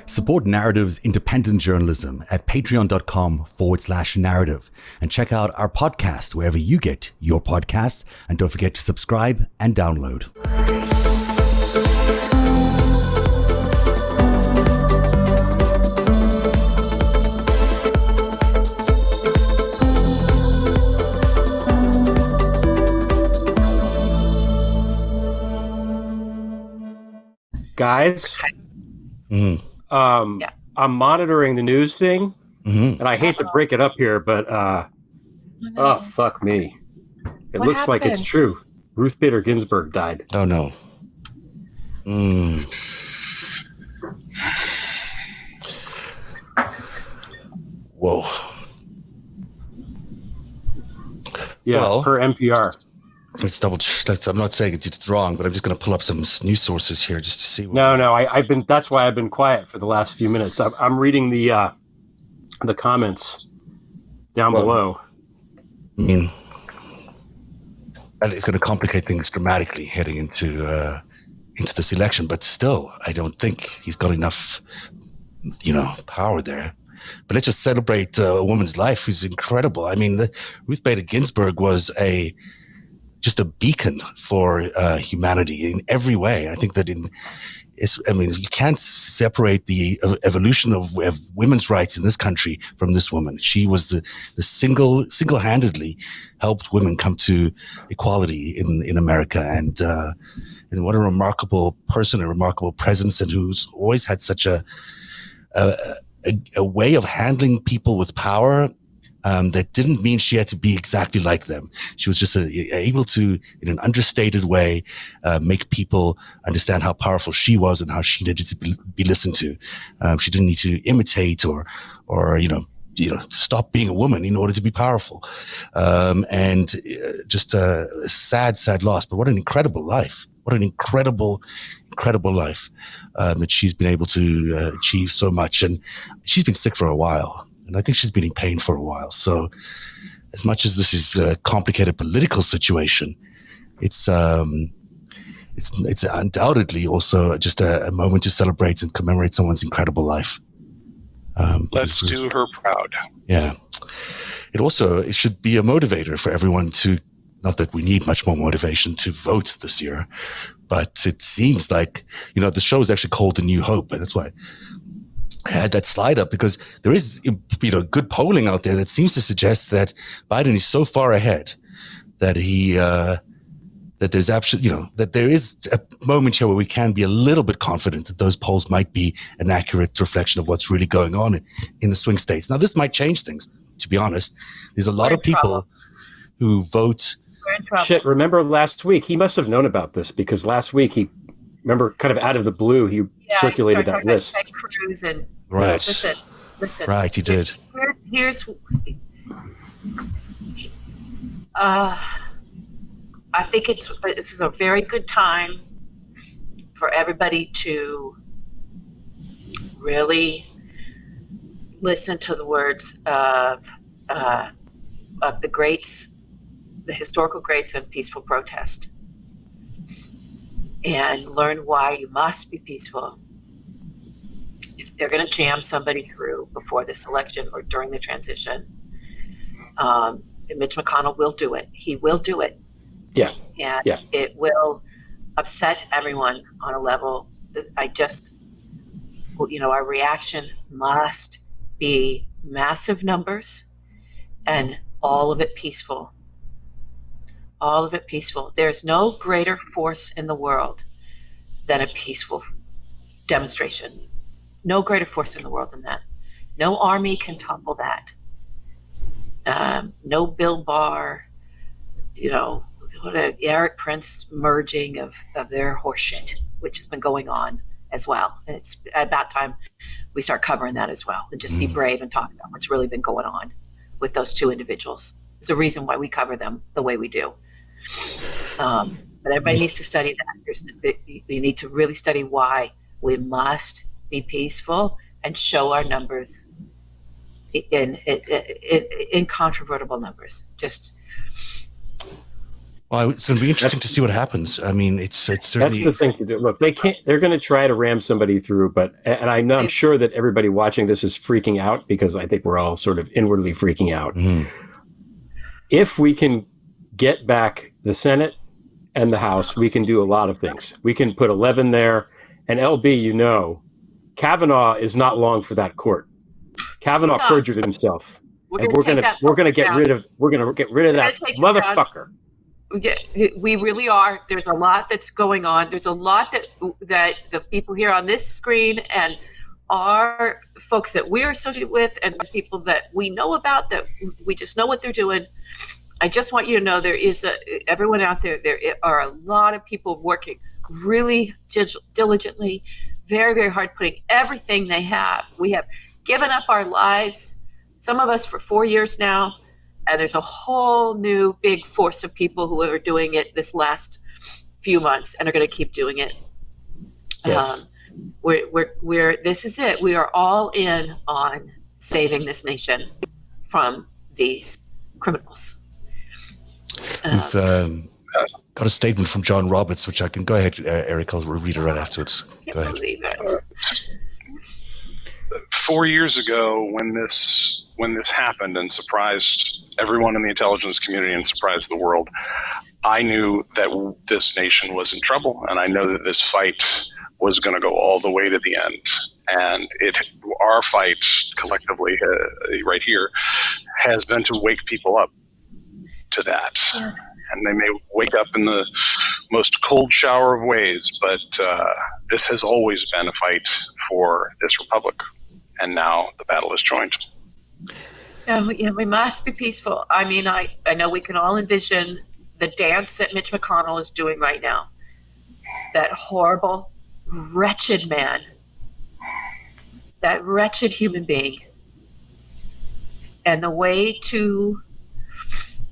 Support Narrative's independent journalism at patreon.com/narrative and check out our podcast wherever you get your podcasts. And don't forget to subscribe and download. Guys, I'm monitoring the news thing, and I hate to break it up here, but oh, fuck me. It What looks like it's happened? true. Ruth Bader Ginsburg died. Oh, no. Whoa. Yeah, Well- per NPR. I'm not saying it's wrong, but I'm just going to pull up some news sources here just to see. No, that's why I've been quiet for the last few minutes. I'm reading the comments down below. I mean, and it's going to complicate things dramatically heading into this election. But still, I don't think he's got enough, power there. But let's just celebrate a woman's life who's incredible. I mean, Ruth Bader Ginsburg was just a beacon for humanity in every way. I think that you can't separate the evolution of women's rights in this country from this woman. She was the single-handedly helped women come to equality in America, and what a remarkable person, a remarkable presence, and who's always had such a way of handling people with power. That didn't mean she had to be exactly like them. She was just able to, in an understated way, make people understand how powerful she was and how she needed to be listened to. She didn't need to imitate or stop being a woman in order to be powerful. And just a sad loss. But what an incredible life! What an incredible life that she's been able to achieve so much. And she's been sick for a while. And I think she's been in pain for a while. So as much as this is a complicated political situation, it's undoubtedly also just a moment to celebrate and commemorate someone's incredible life. Let's do her proud. Yeah. It should be a motivator for everyone to, not that we need much more motivation to vote this year, but it seems like, the show is actually called The New Hope. And that's why I had that slide up, because there is, good polling out there that seems to suggest that Biden is so far ahead that that there's absolutely, that there is a moment here where we can be a little bit confident that those polls might be an accurate reflection of what's really going on in the swing states. Now, this might change things, to be honest. There's a lot of people who vote. Shit, remember last week? He must have known about this, because last week remember, kind of out of the blue, he circulated that list. Ted Cruz and Right. Listen. Right, he did. Here's. I think this is a very good time for everybody to really listen to the words of the greats, the historical greats of peaceful protest, and learn why you must be peaceful. If they're going to jam somebody through before this election or during the transition, Mitch McConnell will do it. He will do it. Yeah. And Yeah. it will upset everyone on a level that our reaction must be massive numbers and all of it peaceful. All of it peaceful. There's no greater force in the world than a peaceful demonstration. No greater force in the world than that. No army can topple that. No Bill Barr, Eric Prince merging of their horseshit, which has been going on as well. And it's about time we start covering that as well and just be brave and talk about what's really been going on with those two individuals. There's a reason why we cover them the way we do. But everybody needs to study that. You need to really study why we must be peaceful and show our numbers in incontrovertible numbers. Well, it's going to be interesting to see what happens. I mean, it's certainly that's the thing to do. Look, they can't. They're going to try to ram somebody through, and I'm sure that everybody watching this is freaking out because I think we're all sort of inwardly freaking out. If we can get back the Senate and the House, we can do a lot of things. We can put 11 there, and LB, Kavanaugh is not long for that court. Kavanaugh perjured himself. We're gonna get rid of that motherfucker. We really are. There's a lot that's going on. There's a lot that the people here on this screen and our folks that we're associated with and the people that we know about, that we just know what they're doing. I just want you to know everyone out there, there are a lot of people working really diligently, very, very hard, putting everything they have. We have given up our lives, some of us for 4 years now, and there's a whole new big force of people who are doing it this last few months and are going to keep doing it. Yes. This is it. We are all in on saving this nation from these criminals. We've got a statement from John Roberts, which I can go ahead, Eric, I'll read it right afterwards. Go ahead. 4 years ago, when this happened and surprised everyone in the intelligence community and surprised the world, I knew that this nation was in trouble, and I know that this fight was going to go all the way to the end. And our fight collectively right here has been to wake people up to that. Yeah. And they may wake up in the most cold shower of ways, but this has always been a fight for this republic. And now the battle is joined. Yeah, we must be peaceful. I mean, I know we can all envision the dance that Mitch McConnell is doing right now. That horrible, wretched man. That wretched human being. And the way to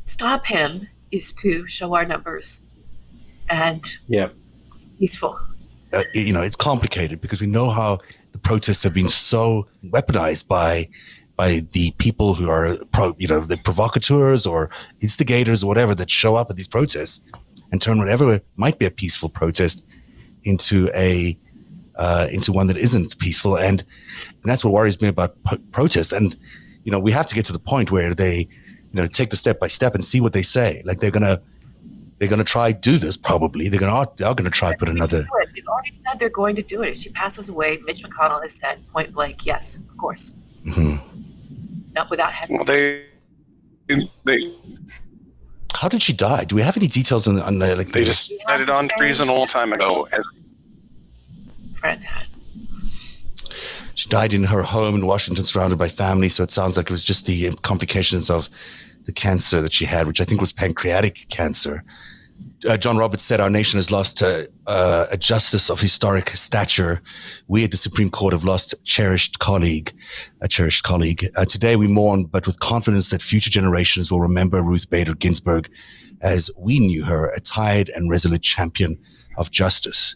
stop him is to show our numbers and peaceful. It's complicated because we know how the protests have been so weaponized by the people who are, the provocateurs or instigators or whatever that show up at these protests and turn whatever might be a peaceful protest into one that isn't peaceful. And that's what worries me about protests. And, we have to get to the point where they, take the step by step and see what they say. Like they're gonna try to do this. Probably they're gonna try to put another. They've already said they're going to do it. If she passes away, Mitch McConnell has said point blank, yes, of course. Mm-hmm. Not without hesitation. Well, they. How did she die? Do we have any details on the like? They just decided on treason a long time ago. Friend had. She died in her home in Washington, surrounded by family. So it sounds like it was just the complications of the cancer that she had, which I think was pancreatic cancer. John Roberts said, "Our nation has lost a justice of historic stature. We at the Supreme Court have lost a cherished colleague. Today we mourn, but with confidence that future generations will remember Ruth Bader Ginsburg as we knew her, a tired and resolute champion of justice."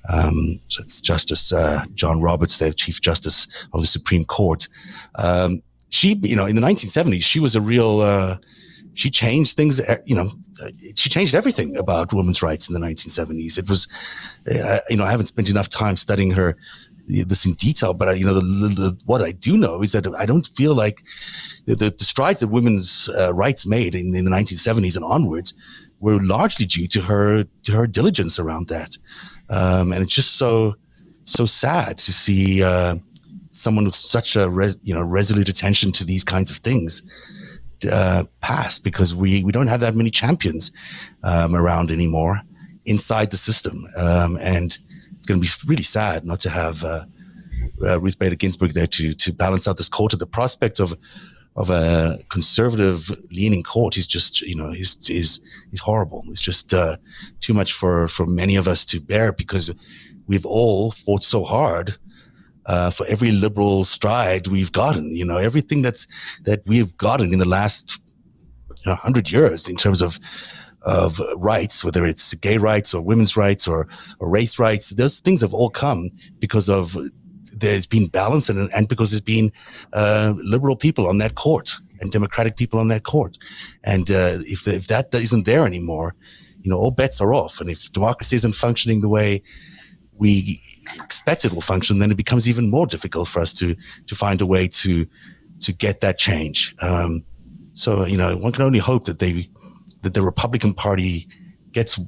So it's Justice John Roberts, the Chief Justice of the Supreme Court. She, in the 1970s, she was a real. She changed things. She changed everything about women's rights in the 1970s. It was, I haven't spent enough time studying this in detail, but what I do know is that I don't feel like the strides that women's rights made in the 1970s and onwards were largely due to her diligence around that. And it's just so sad to see someone with such a resolute attention to these kinds of things pass, because we don't have that many champions around anymore inside the system, and it's going to be really sad not to have Ruth Bader Ginsburg there to balance out this court. The prospect of a conservative leaning court is just is horrible. It's just too much for many of us to bear, because we've all fought so hard for every liberal stride we've gotten. Everything that we've gotten in the last 100 years in terms of rights, whether it's gay rights or women's rights or race rights, those things have all come because of there's been balance and because there's been liberal people on that court and democratic people on that court. And if that isn't there anymore, all bets are off. And if democracy isn't functioning the way we expect it will function, then it becomes even more difficult for us to find a way to get that change. So one can only hope that the Republican Party gets,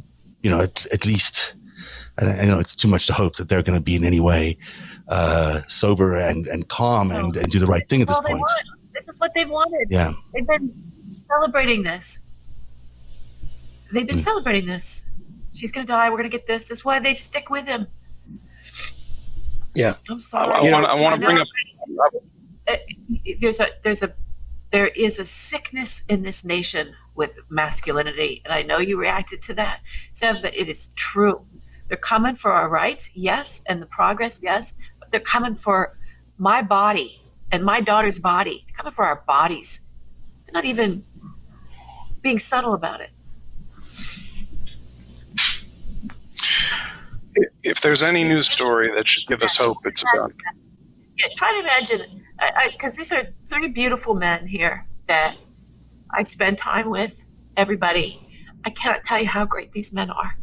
at least, and I know it's too much to hope that they're going to be in any way sober and calm and do the right thing at this point. This is what they've wanted. Yeah. They've been celebrating this. She's going to die. We're going to get this. That's why they stick with him. Yeah. I'm sorry. I want to bring up. There is a sickness in this nation with masculinity, and I know you reacted to that, Sam, but it is true. They're coming for our rights, yes, and the progress, yes, but they're coming for my body and my daughter's body. They're coming for our bodies. They're not even being subtle about it. If there's any news story that should give us hope, it's about. Yeah, try to imagine, because these are three beautiful men here that I spend time with, everybody. I cannot tell you how great these men are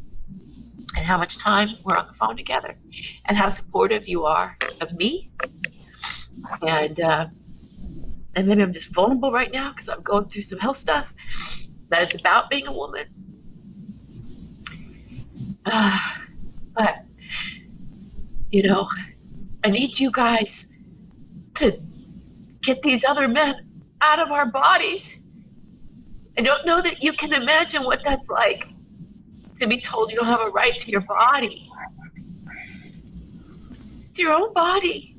and how much time we're on the phone together and how supportive you are of me. And maybe I'm just vulnerable right now because I'm going through some health stuff that is about being a woman. But, I need you guys to get these other men out of our bodies. I don't know that you can imagine what that's like to be told you don't have a right to your body. To your own body.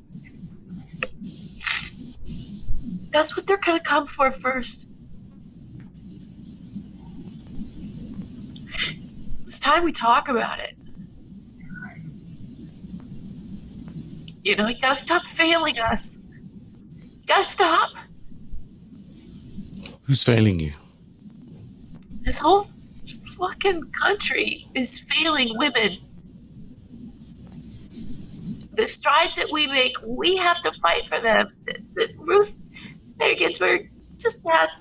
That's what they're going to come for first. It's time we talk about it. You gotta stop failing us. You gotta stop. Who's failing you? This whole fucking country is failing women. The strides that we make, we have to fight for them. Ruth Bader Ginsburg just passed.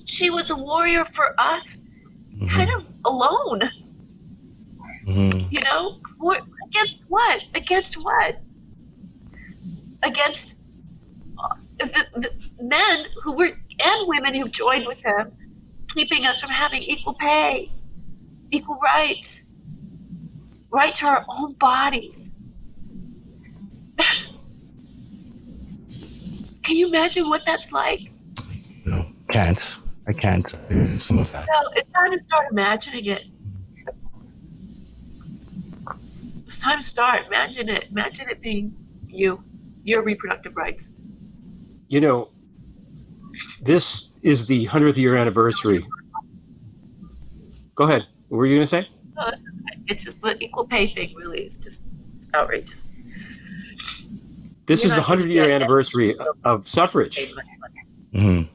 She was a warrior for us, kind of alone. Against what? Against what? Against the men and women who joined with them, keeping us from having equal pay, equal rights, right to our own bodies. Can you imagine what that's like? No, I can't. Some of that. No, it's time to start imagining it. It's time to start. Imagine it. Imagine it being you. Your reproductive rights. This is the 100th year anniversary. Go ahead. What were you going to say? No, it's okay. It's just the equal pay thing, really. It's outrageous. This is the 100-year anniversary of suffrage. Good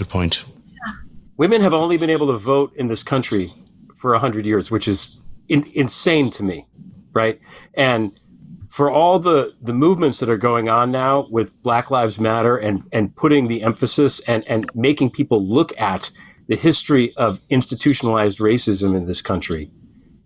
point. Yeah. Women have only been able to vote in this country for 100 years, which is insane to me, right? And for all the movements that are going on now with Black Lives Matter and putting the emphasis and making people look at the history of institutionalized racism in this country,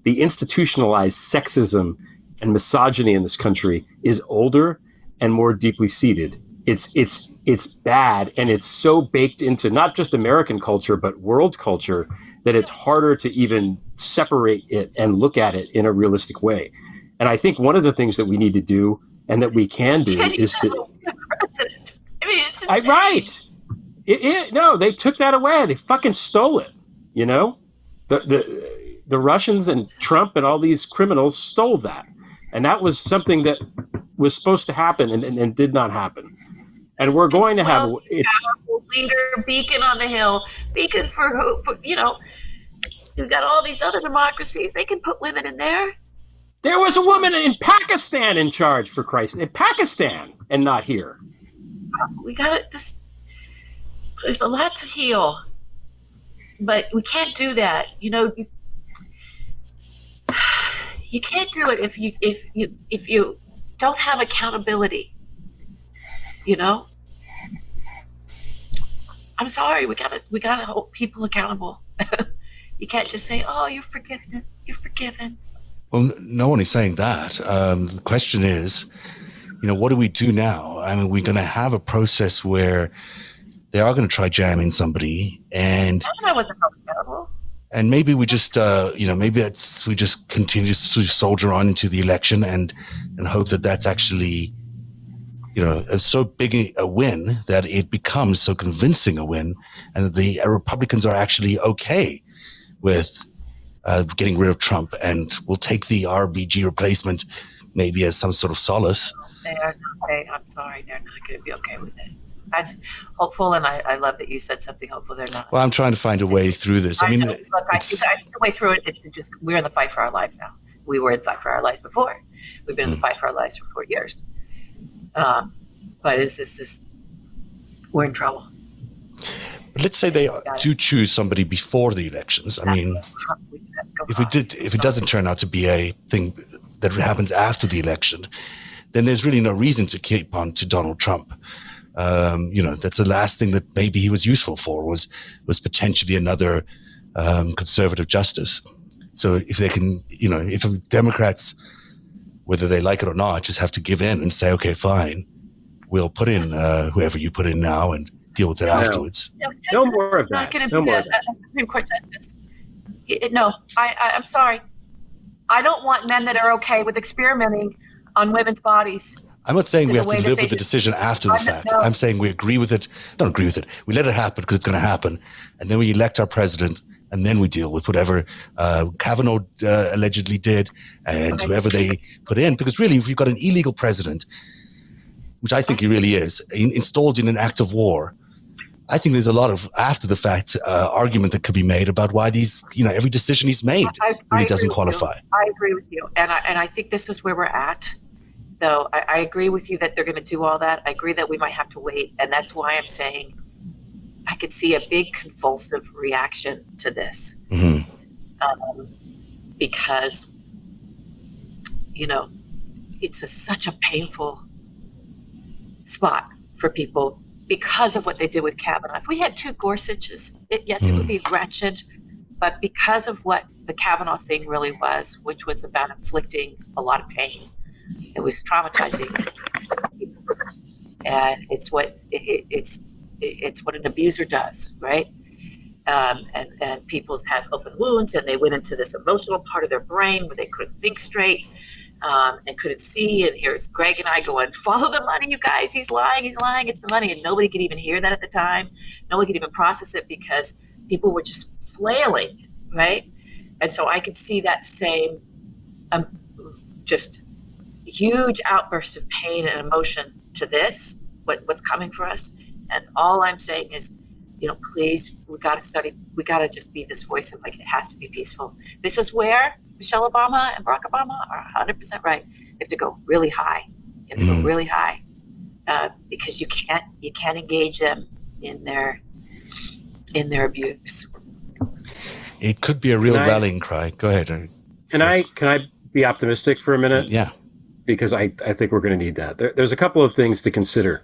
the institutionalized sexism and misogyny in this country is older and more deeply seated. It's bad, and it's so baked into not just American culture but world culture that it's harder to even separate it and look at it in a realistic way. And I think one of the things that we need to do and that we can do is to. The president. I mean, it's insane. Right. No, they took that away. They fucking stole it. The Russians and Trump and all these criminals stole that, and that was something that was supposed to happen and did not happen. And we're going to have a powerful leader, beacon on the hill, beacon for hope. We've got all these other democracies. They can put women in there. There was a woman in Pakistan in charge, for Christ, in Pakistan, and not here. We got it. There's a lot to heal, but we can't do that. You can't do it if you don't have accountability. You know, I'm sorry. We gotta hold people accountable. You can't just say, "Oh, you're forgiven. You're forgiven." Well, no one is saying that. The question is, what do we do now? I mean, we're going to have a process where they are going to try jamming somebody, and I wasn't held accountable. and maybe we just, maybe we just continue to soldier on into the election and hope that that's actually, so big a win that it becomes so convincing a win, and that the Republicans are actually okay with getting rid of Trump, and we'll take the RBG replacement maybe as some sort of solace. They are not okay. I'm sorry, they're not going to be okay with it. That's hopeful, and I love that you said something hopeful. They're not. Well, I'm trying to find a way through this. I mean, I think the way through it is to just, we're in the fight for our lives now. We were in the fight for our lives before. We've been in the fight for our lives for 4 years. But we're in trouble. But let's say they do choose somebody before the elections. I mean, if it doesn't turn out to be a thing that happens after the election, then there's really no reason to keep on to Donald Trump. That's the last thing that maybe he was useful for was potentially another conservative justice. So if they can, if Democrats, whether they like it or not, just have to give in and say, okay, fine, we'll put in whoever you put in now and deal with it afterwards. No more of that. No more of that. Supreme Court justice. No, I'm sorry. I don't want men that are okay with experimenting on women's bodies. I'm not saying we have to live with the decision after the fact. No. I'm saying we agree with it. Don't agree with it. We let it happen because it's going to happen. And then we elect our president, and then we deal with whatever Kavanaugh allegedly did and whoever they put in. Because really, if you've got an illegal president, which I think he really is, installed in an act of war, I think there's a lot of after the fact argument that could be made about why these, every decision he's made really doesn't qualify. I agree with you. And I think this is where we're at. Though I agree with you that they're going to do all that. I agree that we might have to wait. And that's why I'm saying I could see a big convulsive reaction to this. Mm-hmm. Because, it's such a painful spot for people because of what they did with Kavanaugh. If we had two Gorsuches, it would be wretched. But because of what the Kavanaugh thing really was, which was about inflicting a lot of pain, it was traumatizing, and it's what an abuser does, right? And people's had open wounds, and they went into this emotional part of their brain where they couldn't think straight and couldn't see. And here's Greg and I going, "Follow the money, you guys. He's lying. It's the money." And nobody could even hear that at the time. Nobody could even process it because people were just flailing, right? And so I could see that same just huge outburst of pain and emotion to this, what's coming for us. And all I'm saying is, please, we got to study. We got to just be this voice of it has to be peaceful. This is where Michelle Obama and Barack Obama are 100% right. You have to go really high. You have to go really high because you can't engage them in their abuse. It could be a real rallying cry. Go ahead. Can I be optimistic for a minute? Yeah. Because I think we're going to need that. There's a couple of things to consider.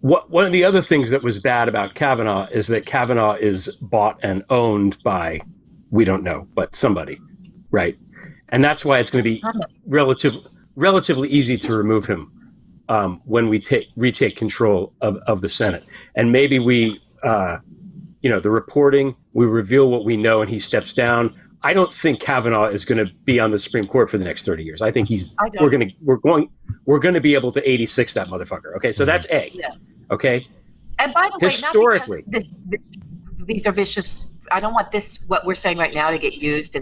One of the other things that was bad about Kavanaugh is that Kavanaugh is bought and owned by, we don't know, but somebody, right? And that's why it's going to be relatively easy to remove him when we retake control of the Senate. And maybe we, the reporting, we reveal what we know and he steps down. I don't think Kavanaugh is going to be on the Supreme Court for the next 30 years. I think we're going to be able to 86 that motherfucker. Okay, so that's A. Yeah. Okay. And by the way, historically, not because these are vicious. I don't want what we're saying right now to get used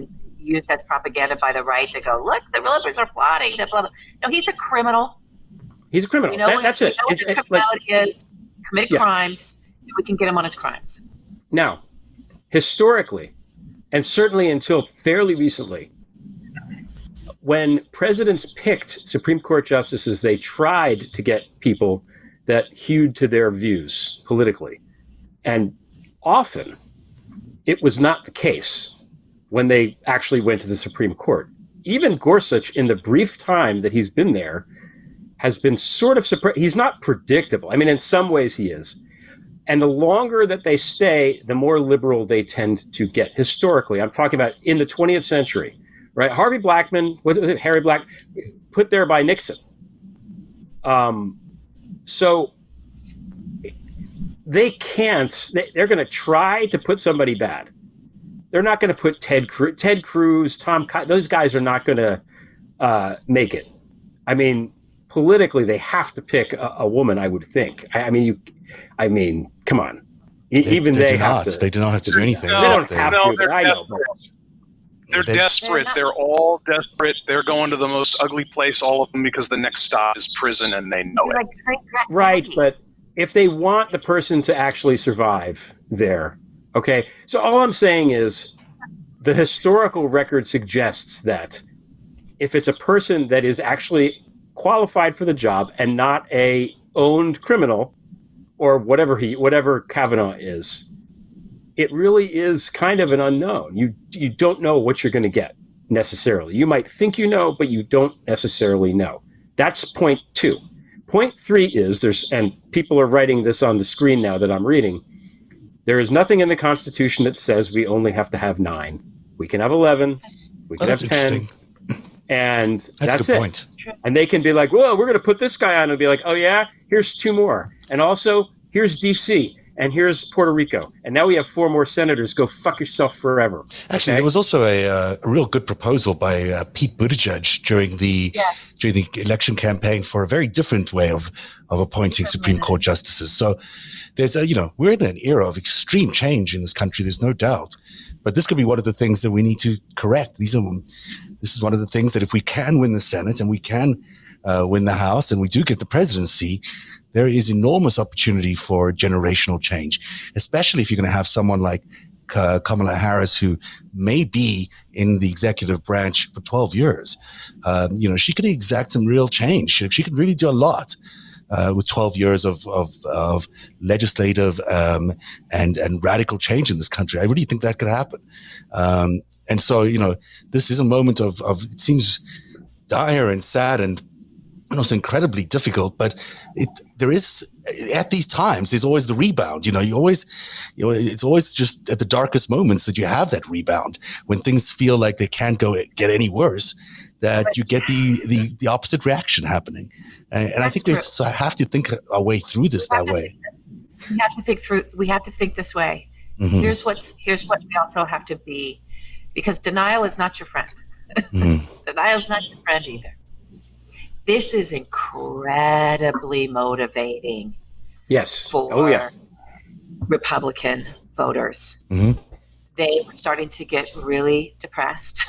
as propaganda by the right to go, look, the liberals are plotting. Blah, blah, blah. No, he's a criminal. He's a criminal. That's it. What his criminality is, committed crimes. We can get him on his crimes. Now, historically, and certainly until fairly recently, when presidents picked Supreme Court justices, they tried to get people that hewed to their views politically. And often it was not the case when they actually went to the Supreme Court. Even Gorsuch, in the brief time that he's been there, has been sort of he's not predictable. I mean, in some ways he is. And the longer that they stay, the more liberal they tend to get. Historically, I'm talking about in the 20th century, right? Harvey Blackmun, was it Harry Black, put there by Nixon. So they can't. They're going to try to put somebody bad. They're not going to put Ted Cruz, those guys are not going to make it. I mean, politically, they have to pick a woman, I would think. I mean, come on. Even they have to. They do not have to do anything. No, they don't have to. But I know. They're desperate. They're all desperate. They're going to the most ugly place, all of them, because the next stop is prison, and they know it. Right, but if they want the person to actually survive there, okay? So all I'm saying is the historical record suggests that if it's a person that is actually qualified for the job and not a owned criminal or whatever Kavanaugh is, it really is kind of an unknown. You don't know what you're going to get necessarily. You might think you know, but you don't necessarily know. That's point 2. Point 3 is and people are writing this on the screen now that I'm reading, there is nothing in the Constitution that says we only have to have 9. We can have 11. We can have 10. And that's a good it. Point. And they can be like, well, we're going to put this guy on and be like, oh, yeah, here's 2 more. And also, here's D.C., and here's Puerto Rico. And now we have 4 more senators. Go fuck yourself forever. Actually, there was also a real good proposal by Pete Buttigieg during the election campaign for a very different way of appointing Supreme Court justices. So there's we're in an era of extreme change in this country. There's no doubt. But this could be one of the things that we need to correct. This is one of the things that if we can win the Senate and we can win the House and we do get the presidency, there is enormous opportunity for generational change, especially if you're going to have someone like Kamala Harris, who may be in the executive branch for 12 years. She could exact some real change. She could really do a lot with 12 years of legislative and radical change in this country. I really think that could happen. And so, this is a moment of it seems dire and sad and also incredibly difficult, but there is, at these times, there's always the rebound. It's always just at the darkest moments that you have that rebound when things feel like they can't get any worse, that you get the opposite reaction happening. And I think we have to think our way through this that way. We have to think through. We have to think this way. Mm-hmm. Here's what we also have to be, because denial is not your friend. Mm-hmm. Denial is not your friend either. This is incredibly motivating. Yes. For Republican voters. Mm-hmm. They were starting to get really depressed.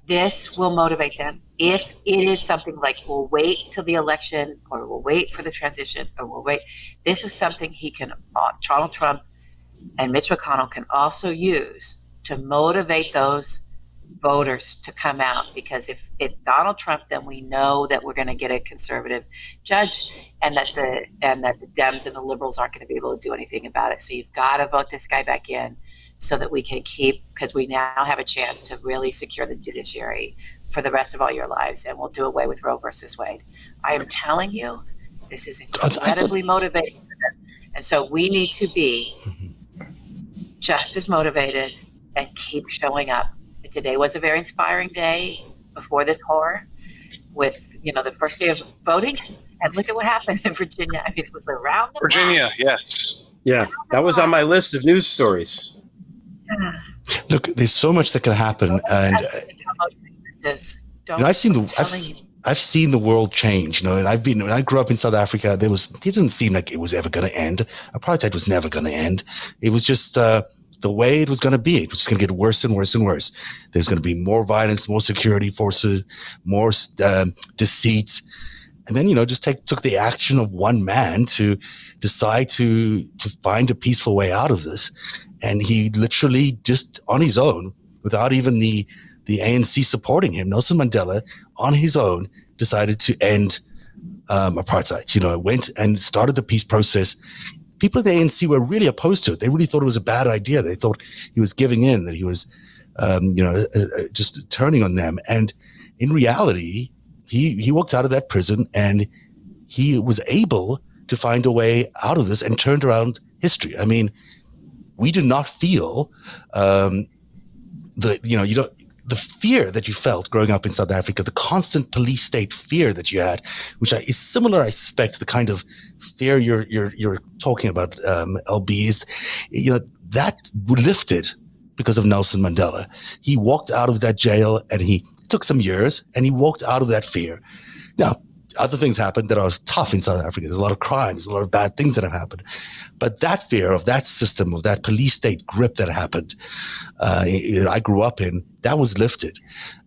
This will motivate them. If it is something like we'll wait till the election, or we'll wait for the transition, or we'll wait, this is something Donald Trump and Mitch McConnell can also use to motivate those voters to come out, because if it's Donald Trump, then we know that we're going to get a conservative judge, and that the Dems and the liberals aren't going to be able to do anything about it. So you've got to vote this guy back in so that we can because we now have a chance to really secure the judiciary for the rest of all your lives, and we'll do away with Roe versus Wade. I am telling you, this is incredibly motivating for them. And so we need to be just as motivated and keep showing up. Today was a very inspiring day before this horror with, the first day of voting. And look at what happened in Virginia. I mean, it was around the Virginia, block. Yes. Yeah, that was on my list of news stories. Yeah. Look, there's so much that can happen. And I've seen the world change, and when I grew up in South Africa, it didn't seem like it was ever going to end. Apartheid was never going to end. It was just, the way it was going to be. It was going to get worse and worse and worse. There's going to be more violence, more security forces, more deceit. And then, just took the action of one man to decide to find a peaceful way out of this. And he literally just on his own, without even the ANC supporting him, Nelson Mandela on his own decided to end apartheid. Went and started the peace process. People at the ANC were really opposed to it. They really thought it was a bad idea. They thought he was giving in, that he was, just turning on them. And in reality, he walked out of that prison and he was able to find a way out of this and turned around history. I mean, we do not feel the fear that you felt growing up in South Africa, the constant police state fear that you had, which is similar, I suspect, to the kind of fear you're talking about, LB, is, that lifted because of Nelson Mandela. He walked out of that jail, and he took some years, and he walked out of that fear. Now, other things happened that are tough in South Africa. There's a lot of crime. There's a lot of bad things that have happened. But that fear of that system, of that police state grip that happened, I grew up in, that was lifted.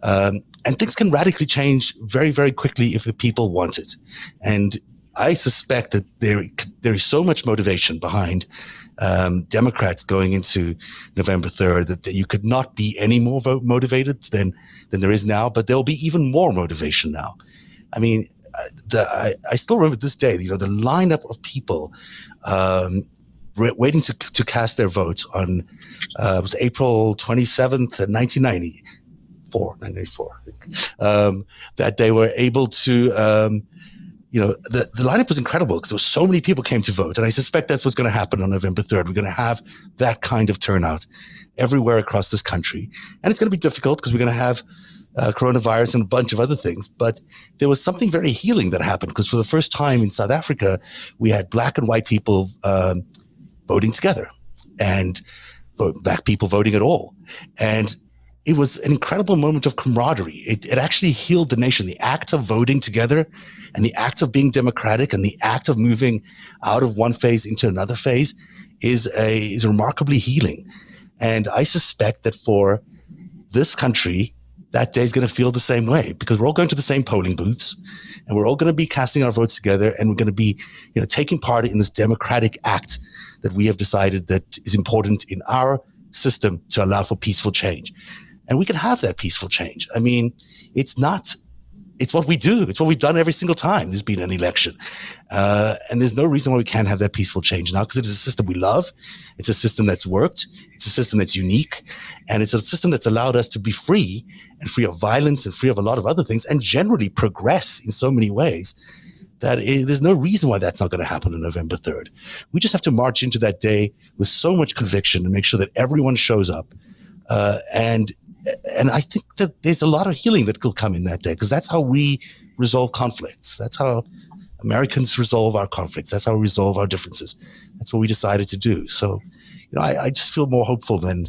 And things can radically change very, very quickly if the people want it. And I suspect that there is so much motivation behind Democrats going into November 3rd that you could not be any more motivated than there is now, but there'll be even more motivation now. I mean, I still remember this day, the lineup of people waiting to cast their votes on it was April 27th, 1994, I think, that they were able to, the lineup was incredible because there were so many people came to vote. And I suspect that's what's going to happen on November 3rd. We're going to have that kind of turnout everywhere across this country. And it's going to be difficult because we're going to have coronavirus and a bunch of other things. But there was something very healing that happened because for the first time in South Africa, we had black and white people voting together and black people voting at all. And it was an incredible moment of camaraderie. It actually healed the nation. The act of voting together and the act of being democratic and the act of moving out of one phase into another phase is remarkably healing. And I suspect that for this country, that day is going to feel the same way because we're all going to the same polling booths and we're all going to be casting our votes together and we're going to be, taking part in this democratic act that we have decided that is important in our system to allow for peaceful change. And we can have that peaceful change. I mean, it's what we do. It's what we've done every single time there's been an election. And there's no reason why we can't have that peaceful change now because it is a system we love. It's a system that's worked. It's a system that's unique. And it's a system that's allowed us to be free and free of violence and free of a lot of other things and generally progress in so many ways that there's no reason why that's not going to happen on November 3rd. We just have to march into that day with so much conviction and make sure that everyone shows up. And I think that there's a lot of healing that will come in that day because that's how we resolve conflicts. That's how Americans resolve our conflicts. That's how we resolve our differences. That's what we decided to do. So, I just feel more hopeful than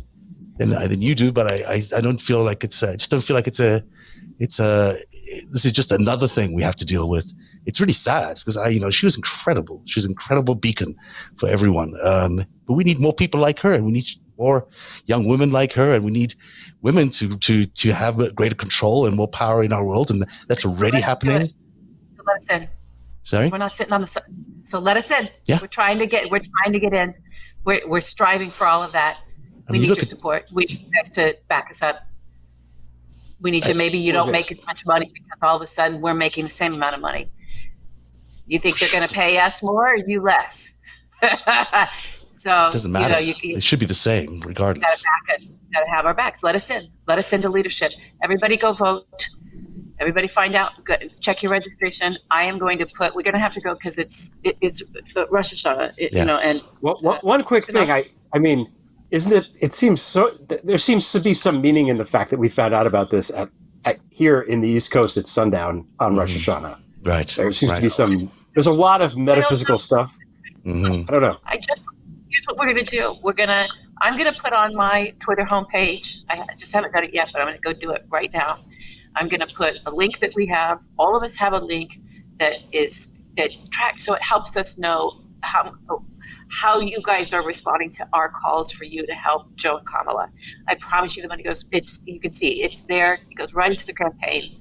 you do, but I don't feel like I just don't feel like this is just another thing we have to deal with. It's really sad because she was incredible. She was an incredible beacon for everyone. But we need more people like her and we need more young women like her, and we need women to have greater control and more power in our world, and that's already happening. So let us in. Sorry, we're not sitting on the. So let us in. Yeah, we're trying to get in. We're striving for all of that. We need your support. We need you guys to back us up. We need to. Maybe you don't make as much money because all of a sudden we're making the same amount of money. You think they're going to pay us more or you less? So it doesn't matter. It should be the same regardless. You got to back us. You got to have our backs. Let us in. Let us into leadership. Everybody go vote. Everybody find out. Check your registration. I am going to put. We're going to have to go because it's Rosh Hashanah. And one quick thing. I mean, isn't it? It seems so. There seems to be some meaning in the fact that we found out about this at here in the East Coast at sundown on Rosh Hashanah. Right. There seems to be some. There's a lot of metaphysical stuff. Mm-hmm. I don't know. Here's what we're going to do. I'm going to put on my Twitter homepage. I just haven't done it yet, but I'm going to go do it right now. I'm going to put a link that we have. All of us have a link it's tracked, so it helps us know how you guys are responding to our calls for you to help Joe and Kamala. I promise you, the money goes. You can see it's there. It goes right into the campaign.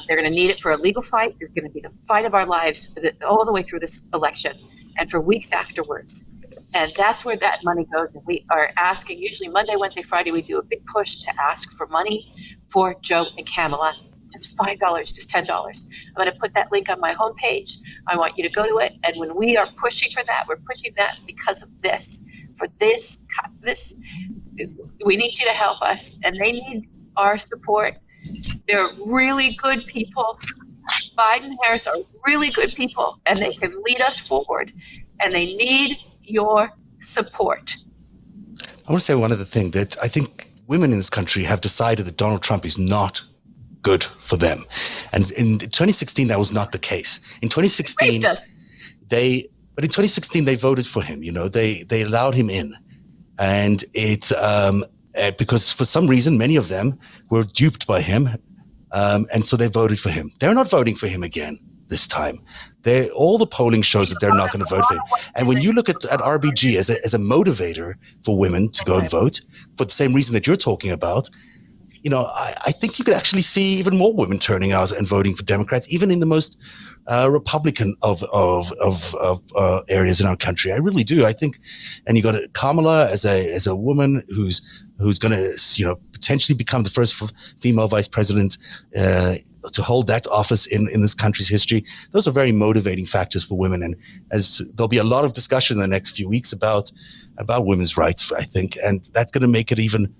They're going to need it for a legal fight. There's going to be the fight of our lives all the way through this election and for weeks afterwards. And that's where that money goes. And we are asking, usually Monday, Wednesday, Friday, we do a big push to ask for money for Joe and Kamala. Just $5, just $10. I'm going to put that link on my homepage. I want you to go to it. And when we are pushing for that, we're pushing that because of this. For this, we need you to help us. And they need our support. They're really good people. Biden and Harris are really good people, and they can lead us forward, and they need your support. I want to say one other thing, that I think women in this country have decided that Donald Trump is not good for them. And in 2016, that was not the case. In 2016, they voted for him. They allowed him in, and it's because for some reason many of them were duped by him, and so they voted for him. They're not voting for him again this time. All the polling shows that they're not going to vote for him. And when you look at RBG as a motivator for women to go and vote for the same reason that you're talking about, I think you could actually see even more women turning out and voting for Democrats, even in the most Republican of areas in our country. I really do. I think, and you got Kamala as a woman who's going to potentially become the first female vice president to hold that office in this country's history. Those are very motivating factors for women, and as there'll be a lot of discussion in the next few weeks about women's rights, I think, and that's going to make it even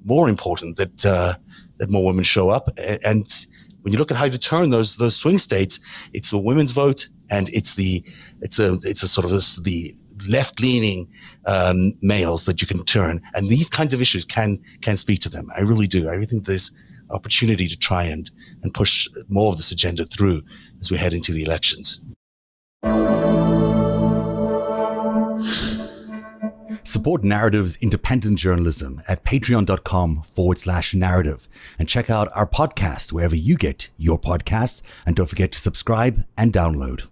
more important that more women show up. And when you look at how to turn those swing states, it's the women's vote, and it's the left-leaning males that you can turn, and these kinds of issues can speak to them. I really do. I really think there's opportunity to try and push more of this agenda through as we head into the elections. Support Narrative's independent journalism at patreon.com/narrative, and check out our podcast wherever you get your podcasts, and don't forget to subscribe and download.